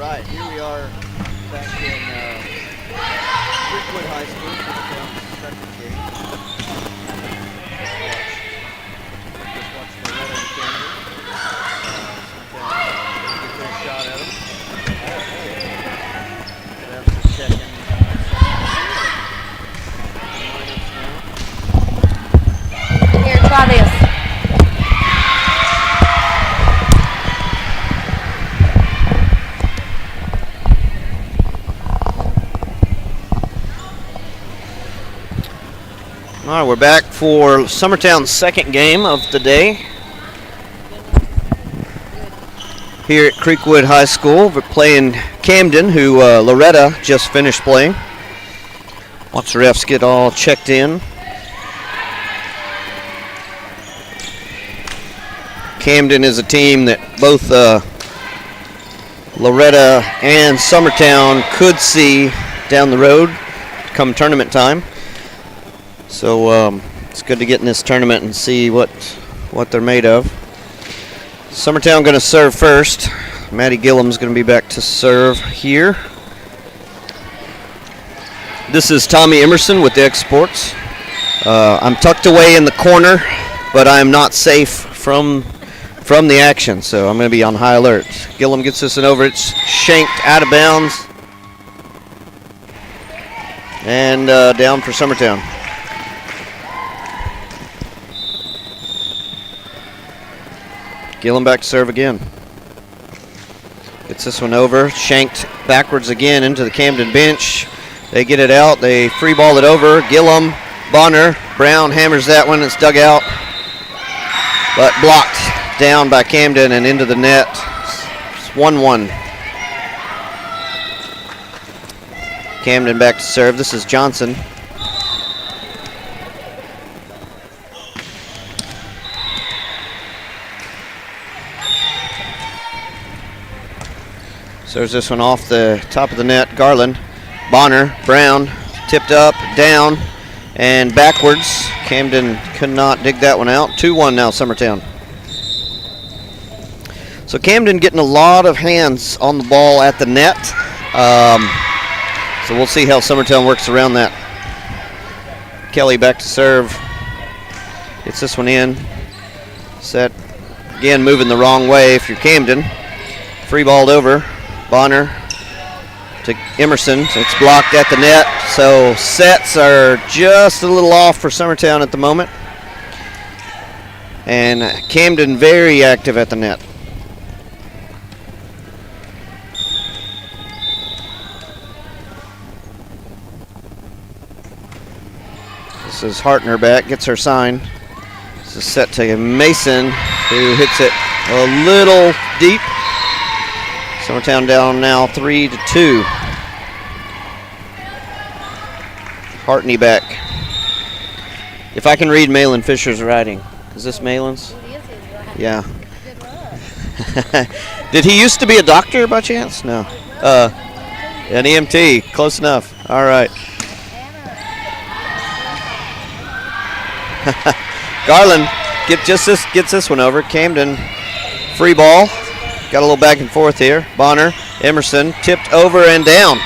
right, here we are back in Creekwood High School for the second game. Just watch Loretta and Camden. Get their shot at them. Gonna have to check in. Here, try this. All right, we're back for Summertown's second game of the day here at Creekwood High School. We're playing Camden, who Loretta just finished playing. Watch the refs get all checked in. Camden is a team that both Loretta and Summertown could see down the road come tournament time. So it's good to get in this tournament and see what they're made of. Summertown going to serve first. Maddie Gillum's going to be back to serve here. This is Tommy Emerson with the Exports. I'm tucked away in the corner, but I'm not safe from the action, so I'm going to be on high alert. Gillum gets this one over. It's shanked out of bounds. And down for Summertown. Gillum back to serve again. Gets this one over. Shanked backwards again into the Camden bench. They get it out. They free ball it over. Gillum, Bonner, Brown hammers that one. It's dug out. But blocked down by Camden and into the net. It's 1-1. Camden back to serve. This is Johnson. Serves this one off the top of the net. Garland, Bonner, Brown, tipped up, down, and backwards. Camden could not dig that one out. 2-1 now, Summertown. So Camden getting a lot of hands on the ball at the net. So we'll see how Summertown works around that. Kelly back to serve. Gets this one in. Set. Again, moving the wrong way if you're Camden. Free balled over. Bonner to Emerson. It's blocked at the net. So sets are just a little off for Summertown at the moment. And Camden very active at the net. This is Hartner back, gets her sign. This is set to Mason, who hits it a little deep. Summertown down now 3-2. Hartney back. If I can read Malin Fisher's writing. Is this Malin's? It is his writing. Yeah. Good luck. Did he used to be a doctor by chance? No. An EMT. Close enough. All right. Garland gets this one over. Camden free ball. Got a little back and forth here. Bonner, Emerson, tipped over and down.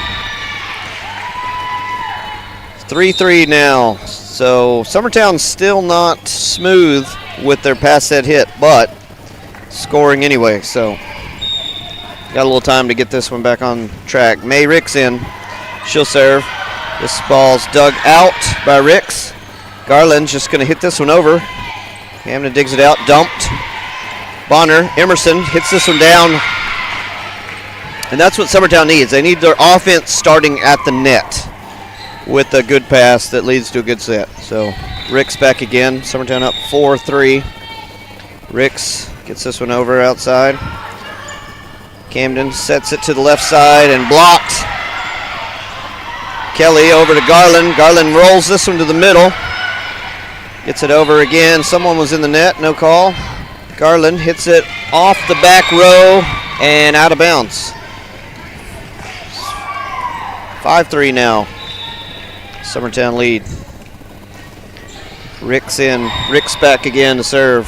3-3 now. So Summertown's still not smooth with their pass set hit, but scoring anyway. So got a little time to get this one back on track. May Ricks in. She'll serve. This ball's dug out by Ricks. Garland's just going to hit this one over. Camden digs it out, dumped. Bonner, Emerson hits this one down. And that's what Summertown needs. They need their offense starting at the net with a good pass that leads to a good set. So Ricks back again. Summertown up 4-3. Ricks gets this one over outside. Camden sets it to the left side and blocked. Kelly over to Garland. Garland rolls this one to the middle. Gets it over again. Someone was in the net. No call. Garland hits it off the back row and out of bounds. 5-3 now. Summertown lead. Ricks in. Ricks back again to serve.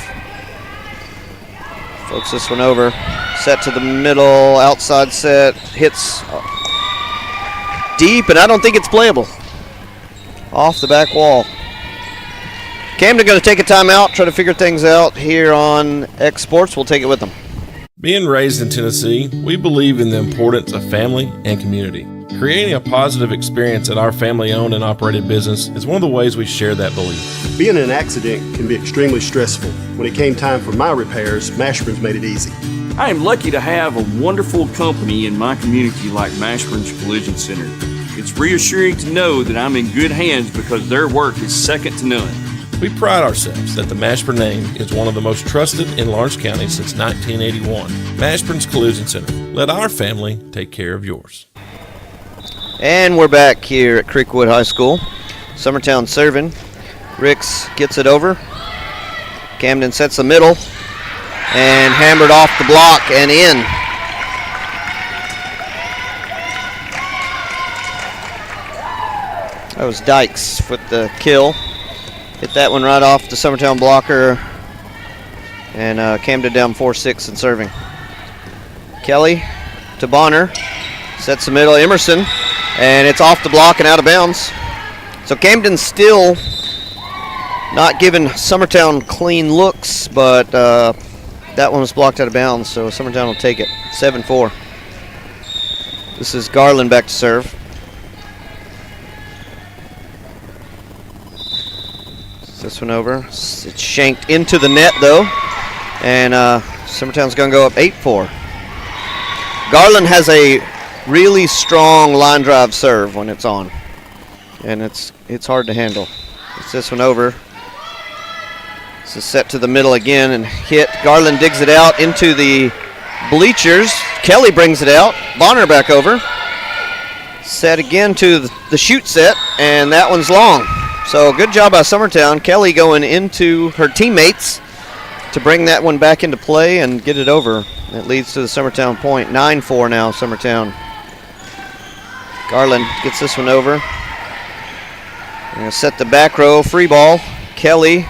Folks this one over. Set to the middle, outside set, hits deep, and I don't think it's playable. Off the back wall. Camden going to take a timeout, try to figure things out here on X Sports. We'll take it with them. Being raised in Tennessee, we believe in the importance of family and community. Creating a positive experience at our family-owned and operated business is one of the ways we share that belief. Being in an accident can be extremely stressful. When it came time for my repairs, Mashburn's made it easy. I am lucky to have a wonderful company in my community like Mashburn's Collision Center. It's reassuring to know that I'm in good hands because their work is second to none. We pride ourselves that the Mashburn name is one of the most trusted in Lawrence County since 1981. Mashburn's Collision Center. Let our family take care of yours. And we're back here at Creekwood High School. Summertown serving. Ricks gets it over. Camden sets the middle and hammered off the block and in. That was Dykes with the kill. Hit that one right off the Summertown blocker. And Camden down 4-6 in serving. Kelly to Bonner. Sets the middle, Emerson. And it's off the block and out of bounds. So Camden's still not giving Summertown clean looks, but that one was blocked out of bounds, so Summertown will take it. 7-4. This is Garland back to serve. This one over. It's shanked into the net, though. And Summertown's going to go up 8-4. Garland has a really strong line drive serve when it's on. And it's hard to handle. It's this one over. This is set to the middle again and hit. Garland digs it out into the bleachers. Kelly brings it out. Bonner back over. Set again to the shoot set, and that one's long. So good job by Summertown. Kelly going into her teammates to bring that one back into play and get it over. That leads to the Summertown point. 9-4 now, Summertown. Garland gets this one over. They're going to set the back row. Free ball. Kelly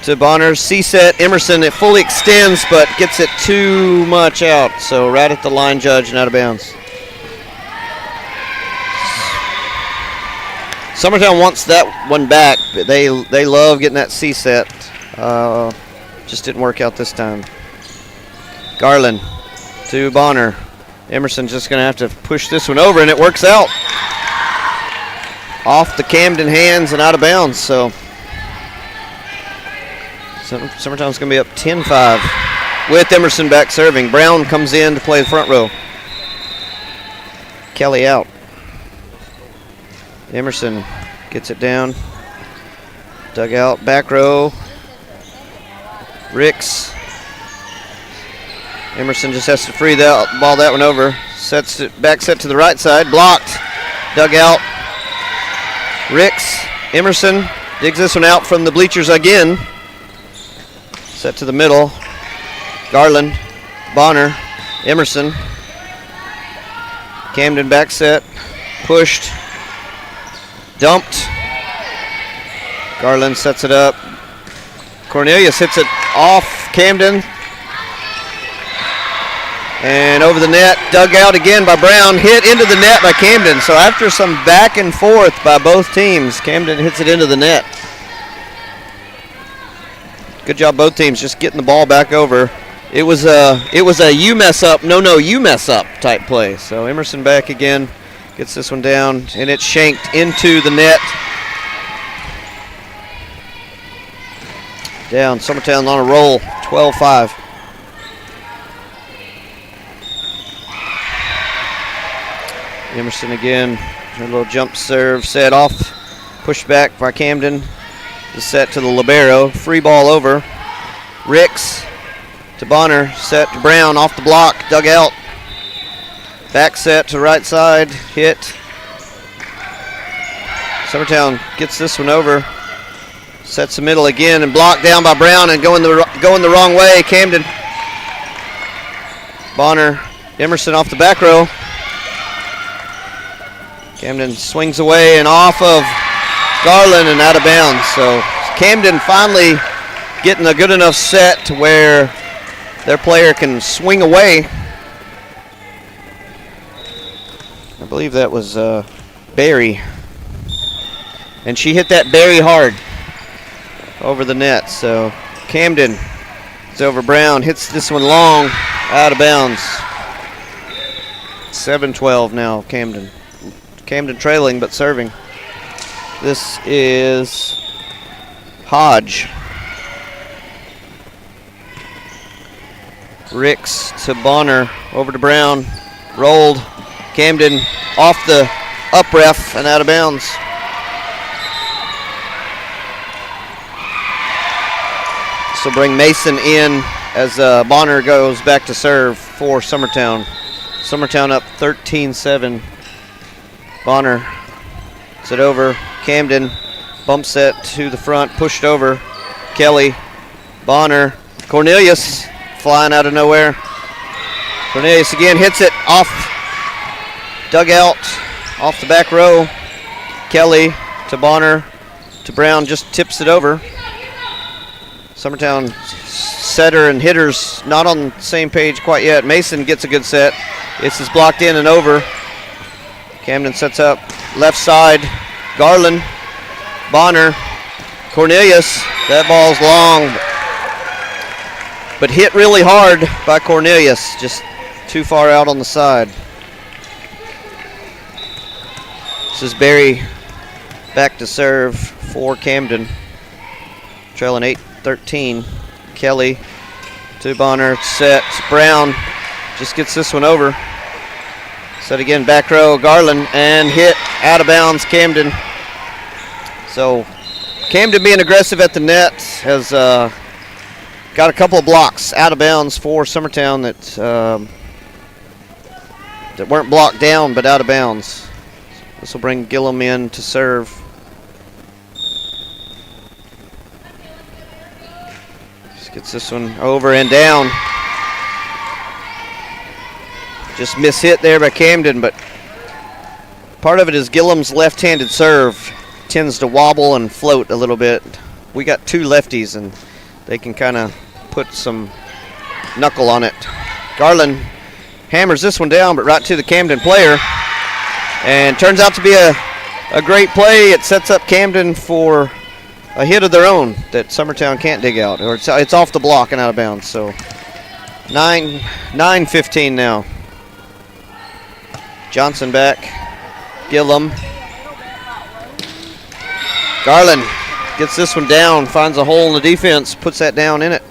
to Bonner. C-set. Emerson. It fully extends, but gets it too much out. So right at the line judge and out of bounds. Summertown wants that one back, but they love getting that C-set. Just didn't work out this time. Garland to Bonner. Emerson just going to have to push this one over, and it works out. Off the Camden hands and out of bounds. So Summertown's going to be up 10-5 with Emerson back serving. Brown comes in to play the front row. Kelly out. Emerson gets it down. Dugout, back row. Ricks. Emerson just has to free that ball that one over. Sets it back, set to the right side. Blocked. Dugout. Ricks. Emerson digs this one out from the bleachers again. Set to the middle. Garland. Bonner. Emerson. Camden back set. Pushed. Dumped. Garland sets it up. Cornelius hits it off Camden. And over the net. Dug out again by Brown. Hit into the net by Camden. So after some back and forth by both teams, Camden hits it into the net. Good job both teams just getting the ball back over. It was a you mess up, no you mess up type play. So Emerson back again. Gets this one down, and it's shanked into the net. Down, Summertown on a roll, 12-5. Emerson again, a little jump serve, set off, pushed back by Camden. The set to the libero, free ball over. Ricks to Bonner, set to Brown, off the block, dug out. Back set to right side, hit. Summertown gets this one over. Sets the middle again and blocked down by Brown and going the wrong way. Camden. Bonner, Emerson off the back row. Camden swings away and off of Garland and out of bounds. So Camden finally getting a good enough set to where their player can swing away. I believe that was Barry. And she hit that very hard over the net. So Camden is over Brown, hits this one long, out of bounds. 7-12 now, Camden. Camden trailing but serving. This is Hodge. Ricks to Bonner, over to Brown, rolled. Camden off the up ref and out of bounds. This will bring Mason in as Bonner goes back to serve for Summertown. Summertown up 13-7. Bonner sets it over. Camden bump set to the front, pushed over. Kelly, Bonner, Cornelius flying out of nowhere. Cornelius again hits it off dugout, off the back row. Kelly to Bonner to Brown, just tips it over. Summertown setter and hitters not on the same page quite yet. Mason gets a good set. This is blocked in and over. Camden sets up left side. Garland, Bonner, Cornelius. That ball's long, but hit really hard by Cornelius. Just too far out on the side. This is Barry back to serve for Camden. Trailing 8-13. Kelly to Bonner, set. Brown just gets this one over. Set again, back row, Garland, and hit out of bounds, Camden. So Camden being aggressive at the net has got a couple of blocks out of bounds for Summertown that weren't blocked down but out of bounds. This will bring Gillum in to serve. Just gets this one over and down. Just mishit there by Camden, but part of it is Gillum's left-handed serve tends to wobble and float a little bit. We got two lefties, and they can kind of put some knuckle on it. Garland hammers this one down, but right to the Camden player, and turns out to be a great play. It sets up Camden for a hit of their own that Summertown can't dig out, or it's off the block and out of bounds. So 9-15 now. Johnson back. Gillum. Garland gets this one down, finds a hole in the defense, puts that down in it.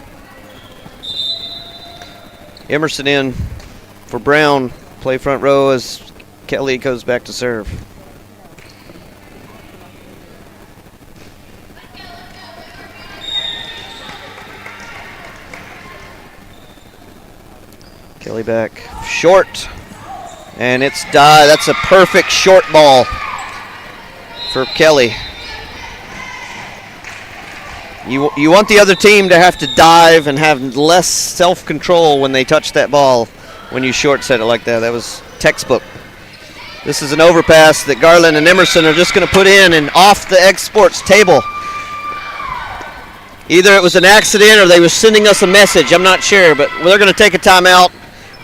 Emerson in for Brown. Play front row as Kelly goes back to serve. Kelly back short. And it's that's a perfect short ball for Kelly. You want the other team to have to dive and have less self-control when they touch that ball when you short set it like that. That was textbook. This is an overpass that Garland and Emerson are just going to put in and off the X-Sports table. Either it was an accident or they were sending us a message. I'm not sure, but they're going to take a timeout.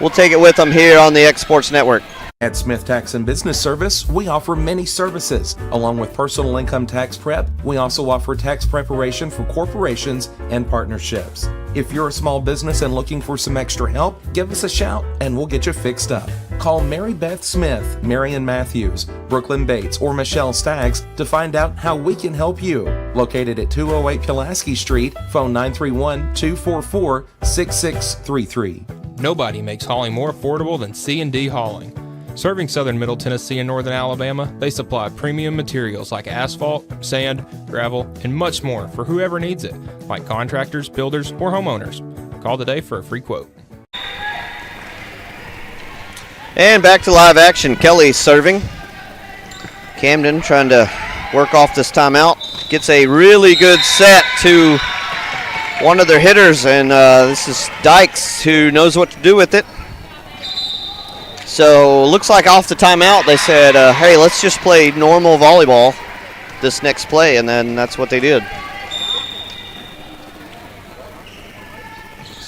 We'll take it with them here on the X-Sports Network. At Smith Tax and Business Service, we offer many services. Along with personal income tax prep, we also offer tax preparation for corporations and partnerships. If you're a small business and looking for some extra help, give us a shout and we'll get you fixed up. Call Mary Beth Smith, Marion Matthews, Brooklyn Bates, or Michelle Staggs to find out how we can help you. Located at 208 Pulaski Street, phone 931-244-6633. Nobody makes hauling more affordable than C&D Hauling. Serving southern Middle Tennessee and northern Alabama, they supply premium materials like asphalt, sand, gravel, and much more for whoever needs it, like contractors, builders, or homeowners. Call today for a free quote. And back to live action. Kelly serving. Camden trying to work off this timeout. Gets a really good set to one of their hitters, and this is Dykes who knows what to do with it. So looks like off the timeout they said, hey, let's just play normal volleyball this next play, and then that's what they did.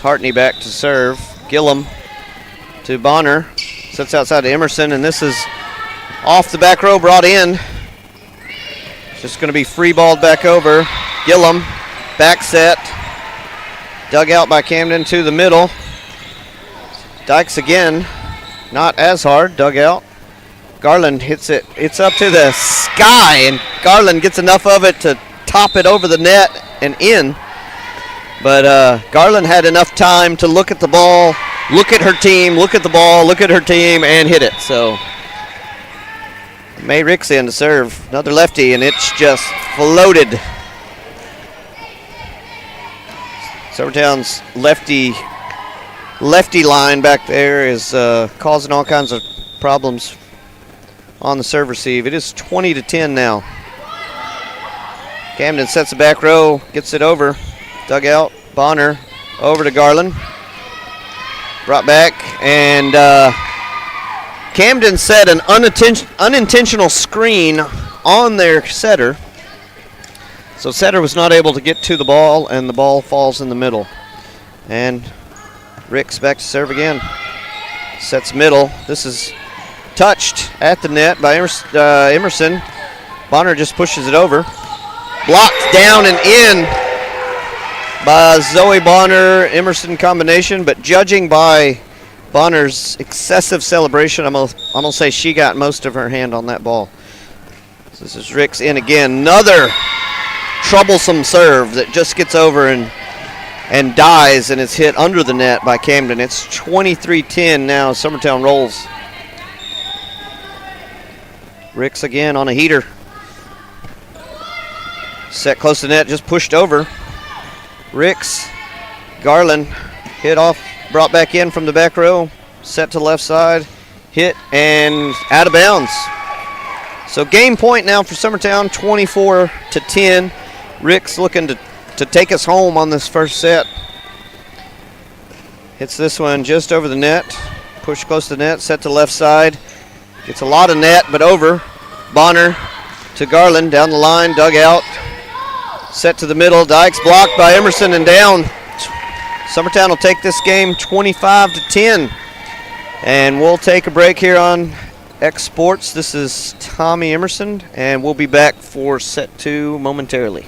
Hartney back to serve. Gillum to Bonner. Sets outside to Emerson, and this is off the back row, brought in. Just going to be free balled back over. Gillum, back set. Dug out by Camden to the middle. Dykes again, not as hard, dug out. Garland hits it. It's up to the sky, and Garland gets enough of it to top it over the net and in. But Garland had enough time to look at the ball, look at her team, look at the ball, look at her team, and hit it. So May Ricks in to serve. Another lefty, and it's just floated. Summertown's lefty line back there is causing all kinds of problems on the serve receive. It is 20-10 now. Camden sets the back row, gets it over. Dug out. Bonner over to Garland. Brought back, and Camden set an unintentional screen on their setter. So setter was not able to get to the ball, and the ball falls in the middle. And Ricks back to serve again. Sets middle. This is touched at the net by Emerson. Bonner just pushes it over. Blocked down and in by Zoe Bonner, Emerson combination, but judging by Bonner's excessive celebration, I'm gonna say she got most of her hand on that ball. So this is Ricks in again. Another troublesome serve that just gets over and dies, and it's hit under the net by Camden. It's 23-10 now. Summertown rolls. Ricks again on a heater. Set close to net, just pushed over. Ricks, Garland, hit off, brought back in from the back row, set to left side, hit, and out of bounds. So game point now for Summertown, 24-10. Ricks looking to take us home on this first set. Hits this one just over the net, push close to the net, set to left side. Gets a lot of net, but over. Bonner to Garland, down the line, dug out. Set to the middle, Dykes blocked by Emerson and down. Summertown will take this game 25-10. And we'll take a break here on X Sports. This is Tommy Emerson, and we'll be back for set 2 momentarily.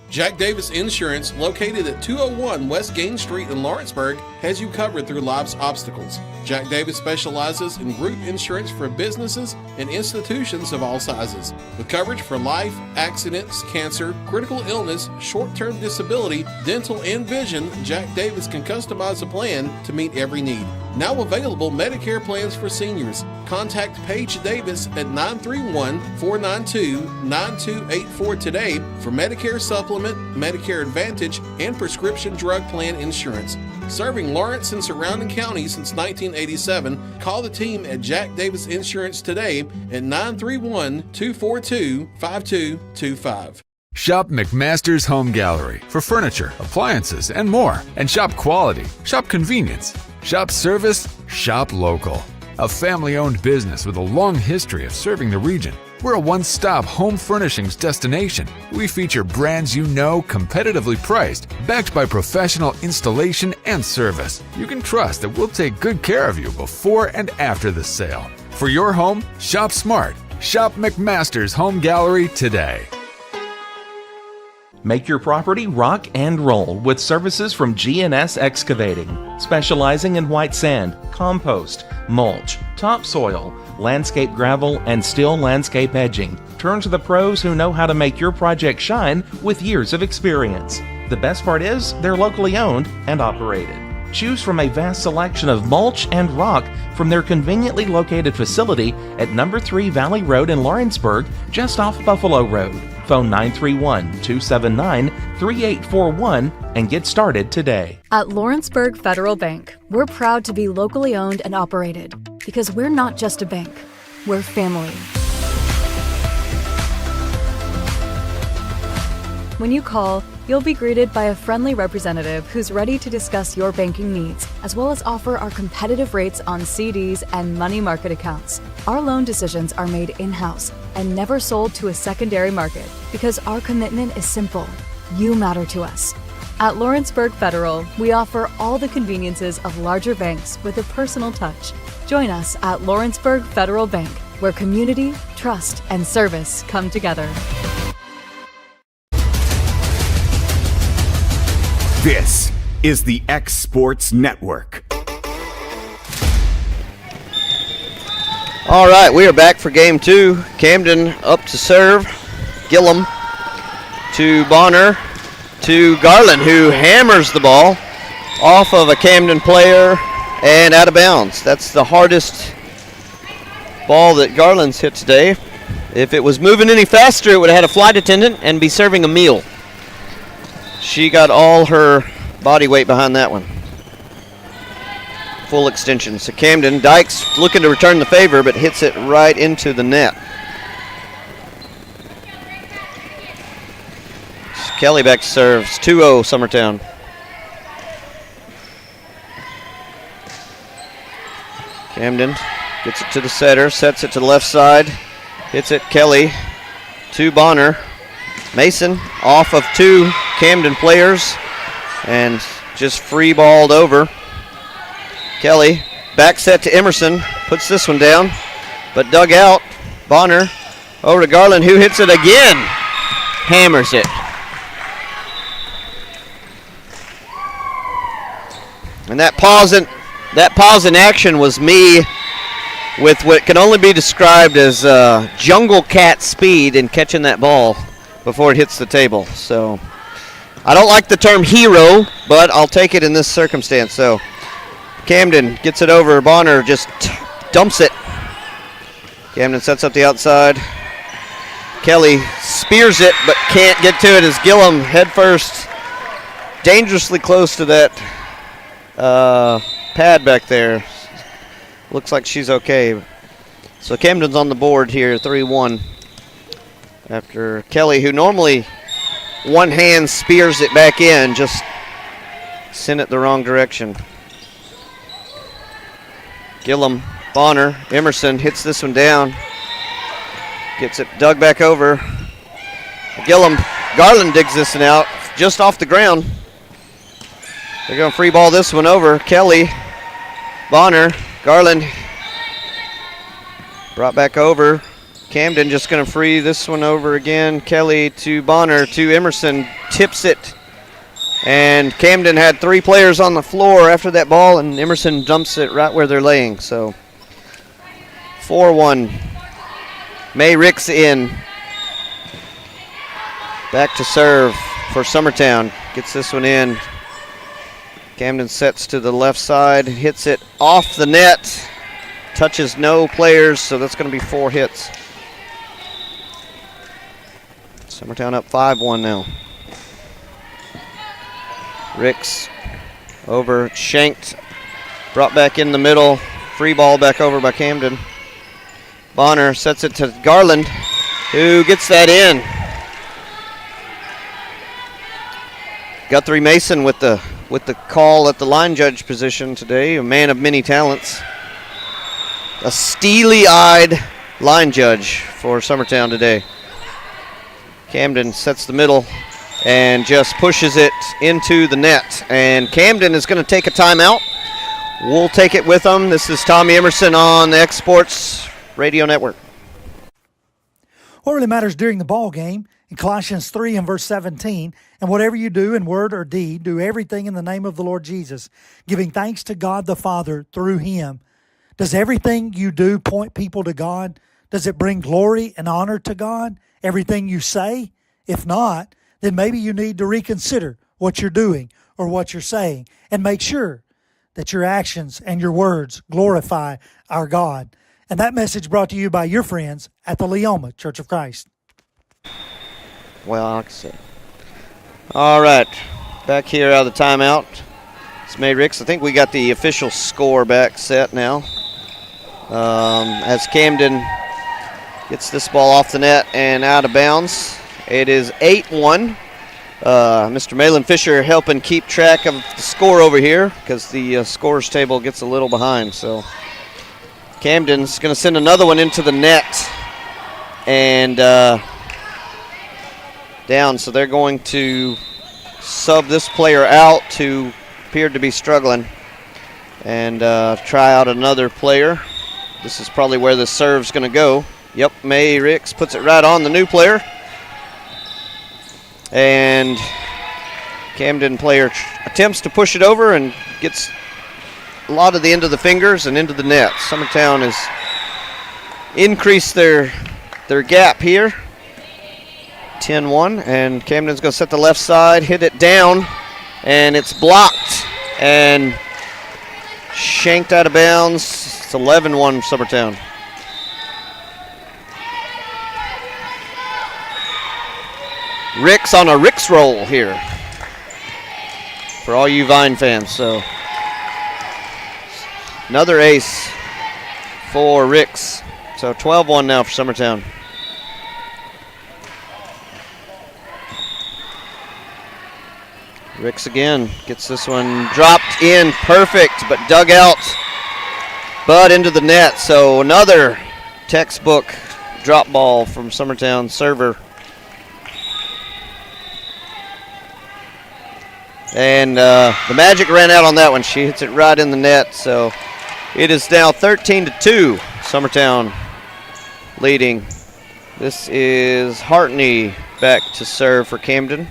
Jack Davis Insurance, located at 201 West Gain Street in Lawrenceburg, has you covered through life's obstacles. Jack Davis specializes in group insurance for businesses and institutions of all sizes. With coverage for life, accidents, cancer, critical illness, short-term disability, dental, and vision, Jack Davis can customize a plan to meet every need. Now available Medicare plans for seniors. Contact Paige Davis at 931-492-9284 today for Medicare Supplement, Medicare Advantage, and prescription drug plan insurance. Serving Lawrence and surrounding counties since 1987, call the team at Jack Davis Insurance today at 931-242-5225. Shop McMaster's Home Gallery for furniture, appliances, and more. And shop quality, shop convenience, shop service, shop local. A family-owned business with a long history of serving the region. We're a one-stop home furnishings destination. We feature brands you know, competitively priced, backed by professional installation and service. You can trust that we'll take good care of you before and after the sale. For your home, shop smart. Shop McMaster's Home Gallery today. Make your property rock and roll with services from G&S Excavating, specializing in white sand, compost, mulch, topsoil, landscape gravel, and steel landscape edging. Turn to the pros who know how to make your project shine with years of experience. The best part is they're locally owned and operated. Choose from a vast selection of mulch and rock from their conveniently located facility at number 3 Valley Road in Lawrenceburg, just off Buffalo Road. Phone 931-279-3841 and get started today. At Lawrenceburg Federal Bank, we're proud to be locally owned and operated because we're not just a bank, we're family. When you call, you'll be greeted by a friendly representative who's ready to discuss your banking needs, as well as offer our competitive rates on CDs and money market accounts. Our loan decisions are made in-house and never sold to a secondary market because our commitment is simple. You matter to us. At Lawrenceburg Federal, we offer all the conveniences of larger banks with a personal touch. Join us at Lawrenceburg Federal Bank, where community, trust, and service come together. This is the X Sports Network. All right, we are back for game 2. Camden up to serve. Gillum to Bonner to Garland, who hammers the ball off of a Camden player and out of bounds. That's the hardest ball that Garland's hit today. If it was moving any faster, it would have had a flight attendant and be serving a meal. She got all her body weight behind that one. Full extension. So Camden, Dykes looking to return the favor, but hits it right into the net. Kelly back serves 2-0 Summertown. Camden gets it to the setter, sets it to the left side, hits it Kelly to Bonner. Mason off of 2 Camden players and just free balled over. Kelly back set to Emerson, puts this one down, but dug out. Bonner over to Garland, who hits it again, hammers it. And that pause in action was me with what can only be described as jungle cat speed in catching that ball before it hits the table. So I don't like the term hero, but I'll take it in this circumstance. So Camden gets it over. Bonner just dumps it. Camden sets up the outside. Kelly spears it, but can't get to it as Gillum head first, dangerously close to that pad back there. Looks like she's okay. So Camden's on the board here, 3-1. After Kelly, who normally one hand spears it back in, just sent it the wrong direction. Gillum, Bonner, Emerson hits this one down. Gets it dug back over. Gillum, Garland digs this one out just off the ground. They're going to free ball this one over. Kelly, Bonner, Garland brought back over. Camden just going to free this one over again. Kelly to Bonner to Emerson, tips it. And Camden had 3 players on the floor after that ball, and Emerson dumps it right where they're laying. So 4-1. May Ricks in. Back to serve for Summertown. Gets this one in. Camden sets to the left side, hits it off the net, touches no players, so that's going to be 4 hits. Summertown up 5-1 now. Ricks over, shanked, brought back in the middle, free ball back over by Camden. Bonner sets it to Garland, who gets that in. Guthrie Mason with the call at the line judge position today, a man of many talents. A steely-eyed line judge for Summertown today. Camden sets the middle and just pushes it into the net. And Camden is going to take a timeout. We'll take it with them. This is Tommy Emerson on the X Sports Radio Network. What really matters during the ball game, in Colossians 3 and verse 17, and whatever you do in word or deed, do everything in the name of the Lord Jesus, giving thanks to God the Father through him. Does everything you do point people to God? Does it bring glory and honor to God? Everything you say? If not, then maybe you need to reconsider what you're doing or what you're saying and make sure that your actions and your words glorify our God. And that message brought to you by your friends at the Leoma Church of Christ. Well, like I said. All right, back here out of the timeout. It's May Ricks. I think we got the official score back set now. As Camden gets this ball off the net and out of bounds. It is 8-1. Mr. Malin Fisher helping keep track of the score over here because the scores table gets a little behind. So Camden's going to send another one into the net and down. So they're going to sub this player out who appeared to be struggling and try out another player. This is probably where the serve's going to go. Yep, May Ricks puts it right on the new player. And Camden player attempts to push it over and gets a lot of the end of the fingers and into the net. Summertown has increased their gap here. 10-1, and Camden's going to set the left side, hit it down, and it's blocked and shanked out of bounds. It's 11-1 Summertown. Ricks on a Ricks roll here for all you Vine fans. So another ace for Ricks. So 12-1 now for Summertown. Ricks again gets this one dropped in perfect, but dug out, but into the net. So another textbook drop ball from Summertown server. And the magic ran out on that one. She hits it right in the net. So it is now 13-2. Summertown leading. This is Hartney back to serve for Camden.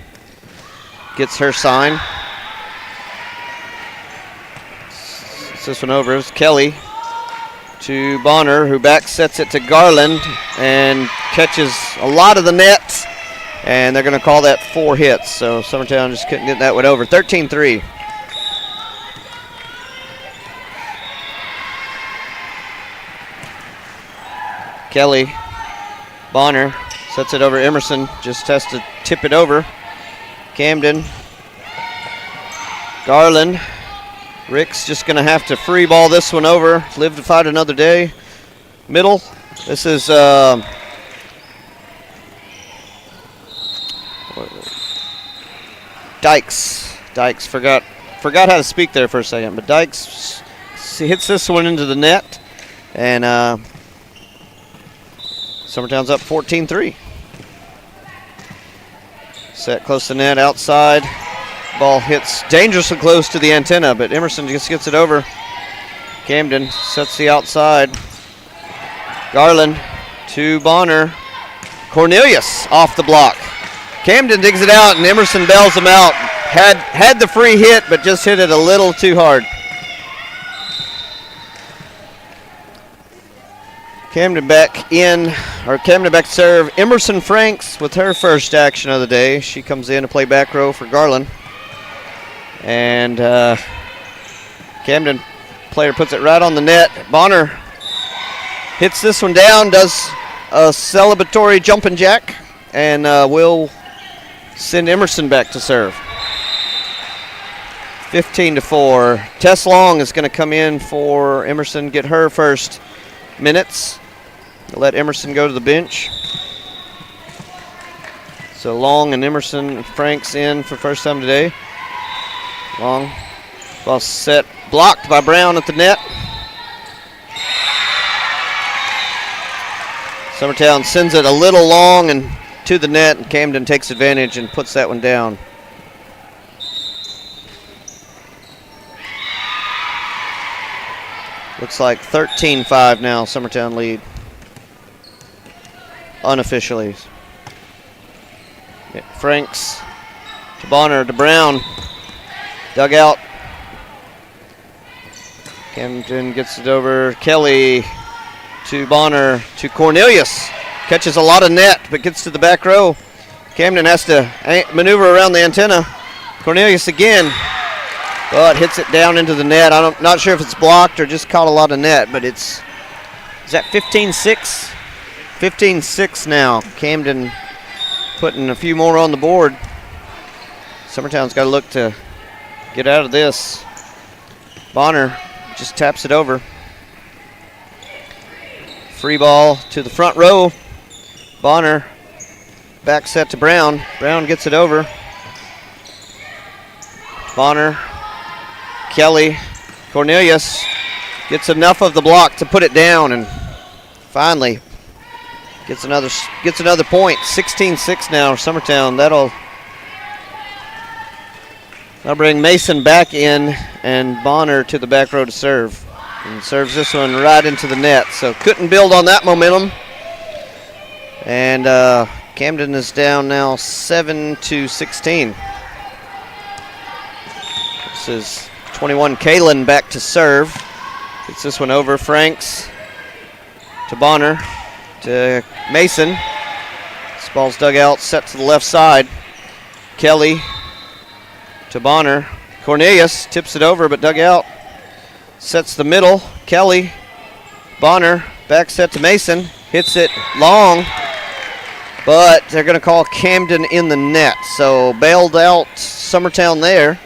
Gets her sign. This one over. It's Kelly to Bonner, who back sets it to Garland and catches a lot of the net. And they're going to call that 4 hits. So Summertown just couldn't get that one over. 13-3. Kelly. Bonner sets it over. Emerson just has to tip it over. Camden. Garland. Rick's just going to have to free ball this one over. Live to fight another day. Middle. This is Dykes. Dykes forgot how to speak there for a second, but Dykes hits this one into the net, and Summertown's up 14-3. Set close to net, outside. Ball hits dangerously close to the antenna, but Emerson just gets it over. Camden sets the outside. Garland to Bonner. Cornelius off the block. Camden digs it out, and Emerson bails him out. Had the free hit, but just hit it a little too hard. Camden back to serve. Emerson Franks with her first action of the day. She comes in to play back row for Garland. And Camden player puts it right on the net. Bonner hits this one down, does a celebratory jumping jack, and will send Emerson back to serve. 15-4. Tess Long is going to come in for Emerson, get her first minutes. Let Emerson go to the bench. So Long and Emerson Franks in for first time today. Long, ball set, blocked by Brown at the net. Summertown sends it a little long and to the net, and Camden takes advantage and puts that one down. Looks like 13-5 now, Summertown lead. Unofficially. Franks to Bonner to Brown. Dug out. Camden gets it over. Kelly to Bonner to Cornelius. Catches a lot of net, but gets to the back row. Camden has to maneuver around the antenna. Cornelius again, but hits it down into the net. I'm not sure if it's blocked or just caught a lot of net, but is that 15-6? 15-6 now. Camden putting a few more on the board. Summertown's got to look to get out of this. Bonner just taps it over. Free ball to the front row. Bonner back set to Brown. Brown gets it over. Bonner, Kelly, Cornelius gets enough of the block to put it down, and finally gets another point. 16-6 now, Summertown. That'll I'll bring Mason back in and Bonner to the back row to serve. And serves this one right into the net. So couldn't build on that momentum. And Camden is down now 7-16. This is 21 Kalen back to serve. Gets this one over. Franks to Bonner to Mason. This ball's dug out, set to the left side. Kelly to Bonner. Cornelius tips it over but dug out. Sets the middle. Kelly. Bonner. Back set to Mason. Hits it long. But they're going to call Camden in the net. So bailed out Summertown there.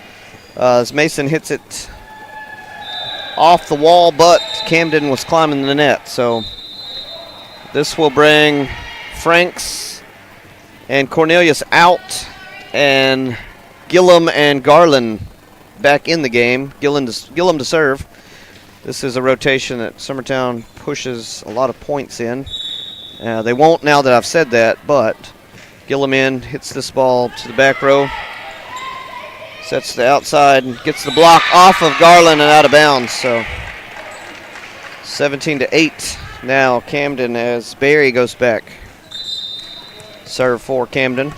As Mason hits it off the wall, but Camden was climbing the net. So this will bring Franks and Cornelius out. And Gillum and Garland back in the game. Gillum to serve. This is a rotation that Summertown pushes a lot of points in. They won't now that I've said that, but Gillum in, hits this ball to the back row. Sets the outside and gets the block off of Garland and out of bounds. So 17-8 now Camden as Barry goes back. Serve for Camden.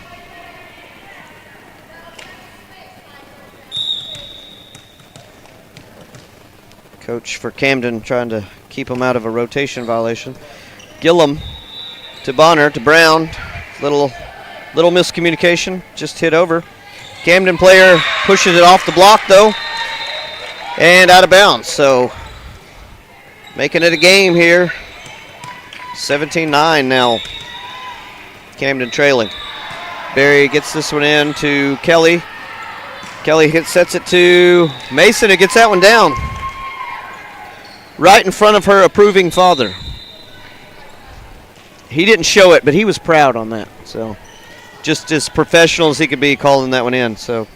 Coach for Camden trying to keep him out of a rotation violation. Gillum to Bonner to Brown. Little miscommunication. Just hit over. Camden player pushes it off the block though. And out of bounds. So making it a game here. 17-9 now. Camden trailing. Barry gets this one in to Kelly. Kelly sets it to Mason who gets that one down. Right in front of her approving father. He didn't show it, but he was proud on that. So just as professional as he could be calling that one in. So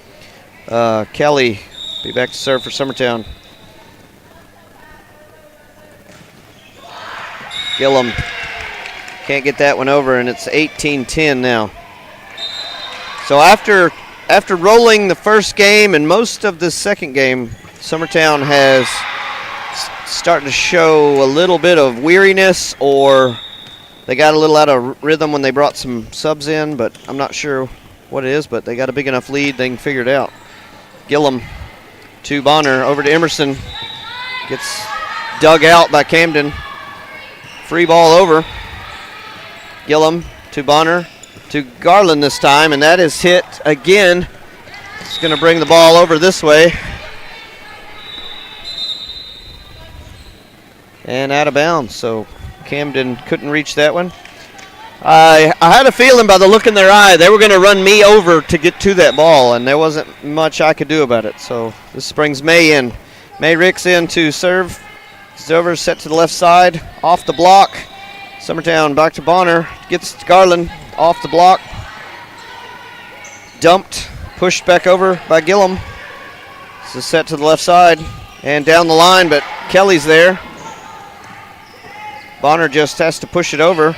Kelly be back to serve for Summertown. Gillum can't get that one over, and it's 18-10 now. So after rolling the first game and most of the second game, Summertown has starting to show a little bit of weariness, or they got a little out of rhythm when they brought some subs in, but I'm not sure what it is, but they got a big enough lead they can figure it out. Gillum to Bonner, over to Emerson. Gets dug out by Camden. Free ball over. Gillum to Bonner to Garland this time, and that is hit again. It's going to bring the ball over this way. And out of bounds, so Camden couldn't reach that one. I had a feeling by the look in their eye they were going to run me over to get to that ball, and there wasn't much I could do about it. So this brings May in. May Ricks in to serve. It's over, set to the left side, off the block. Summertown back to Bonner, gets Garland off the block. Dumped, pushed back over by Gillum. This is set to the left side and down the line, but Kelly's there. Bonner just has to push it over.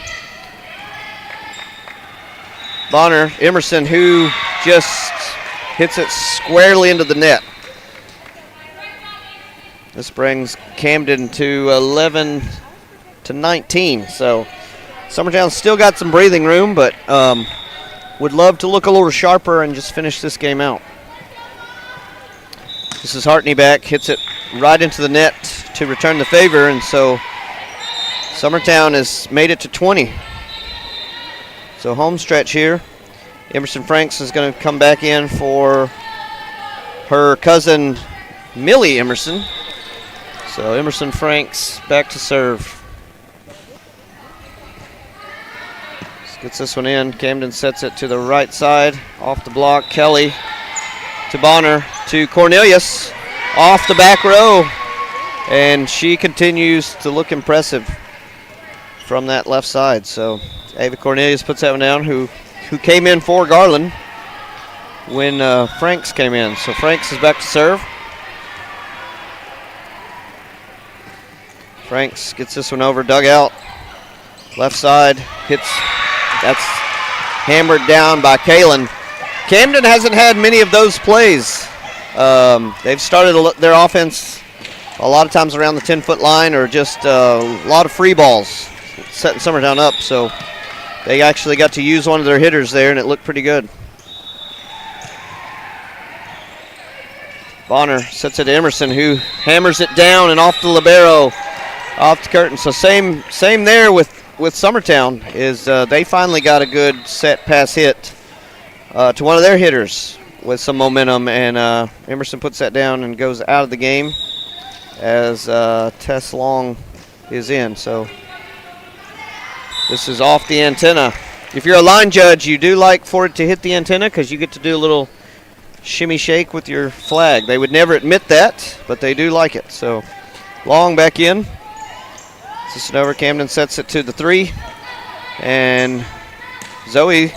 Bonner, Emerson, who just hits it squarely into the net. This brings Camden to 11-19. So Summertown still got some breathing room, but would love to look a little sharper and just finish this game out. This is Hartney back, hits it right into the net to return the favor, and so Summertown has made it to 20. So home stretch here. Emerson Franks is going to come back in for her cousin Millie Emerson. So Emerson Franks back to serve. Gets this one in. Camden sets it to the right side. Off the block. Kelly to Bonner to Cornelius. Off the back row. And she continues to look impressive from that left side. So Ava Cornelius puts that one down, who came in for Garland when Franks came in. So Franks is back to serve. Franks gets this one over, dug out. Left side, hits, that's hammered down by Kalen. Camden hasn't had many of those plays They've started their offense a lot of times around the 10-foot line or just a lot of free balls, setting Summertown up. So they actually got to use one of their hitters there, and it looked pretty good. Bonner sets it to Emerson, who hammers it down and off the libero, off the curtain. So same there with Summertown is they finally got a good set pass hit to one of their hitters with some momentum, and Emerson puts that down and goes out of the game as Tess Long is in. So this is off the antenna. If you're a line judge, you do like for it to hit the antenna because you get to do a little shimmy shake with your flag. They would never admit that, but they do like it. So Long back in. This is over. Camden sets it to the 3. And Zoe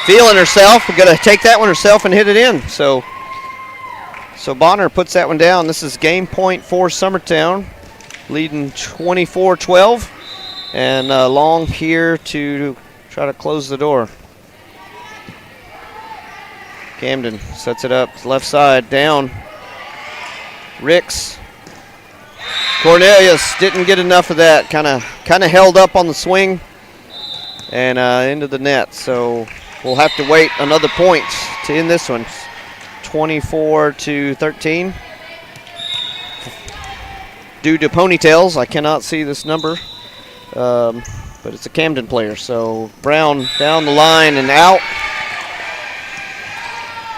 feeling herself. We're going to take that one herself and hit it in. So Bonner puts that one down. This is game point for Summertown, leading 24-12. And Long here to try to close the door. Camden sets it up, left side, down. Ricks. Cornelius didn't get enough of that. Kind of held up on the swing and into the net. So we'll have to wait another point to end this one. 24-13. Due to ponytails, I cannot see this number, but it's a Camden player. So Brown down the line and out.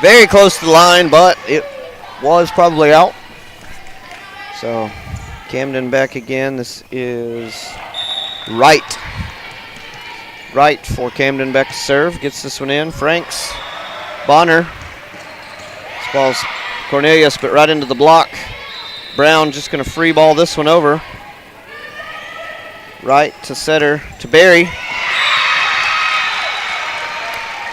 Very close to the line, but it was probably out. So Camden back again. This is Wright for Camden back to serve. Gets this one in. Franks. Bonner. This ball's Cornelius, but right into the block. Brown just going to free ball this one over. Right to setter to Barry.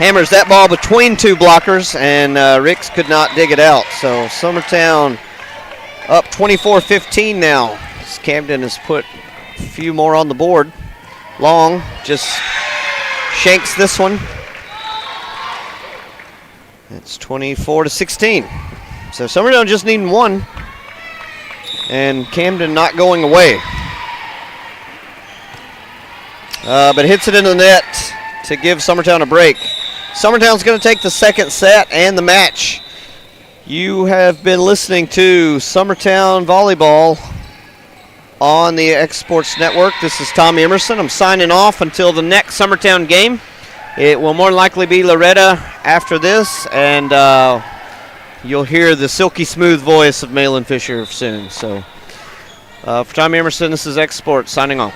Hammers that ball between two blockers, and Ricks could not dig it out. So Summertown up 24-15 now. As Camden has put a few more on the board. Long just shanks this one. It's 24-16. So Summertown just needing one, and Camden not going away. But hits it into the net to give Summertown a break. Summertown's going to take the second set and the match. You have been listening to Summertown Volleyball on the X Sports Network. This is Tommy Emerson. I'm signing off until the next Summertown game. It will more than likely be Loretta after this, and you'll hear the silky smooth voice of Malin Fisher soon. So for Tommy Emerson, this is X Sports signing off.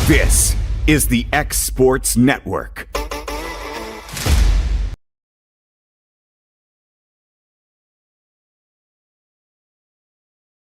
This is the X Sports Network.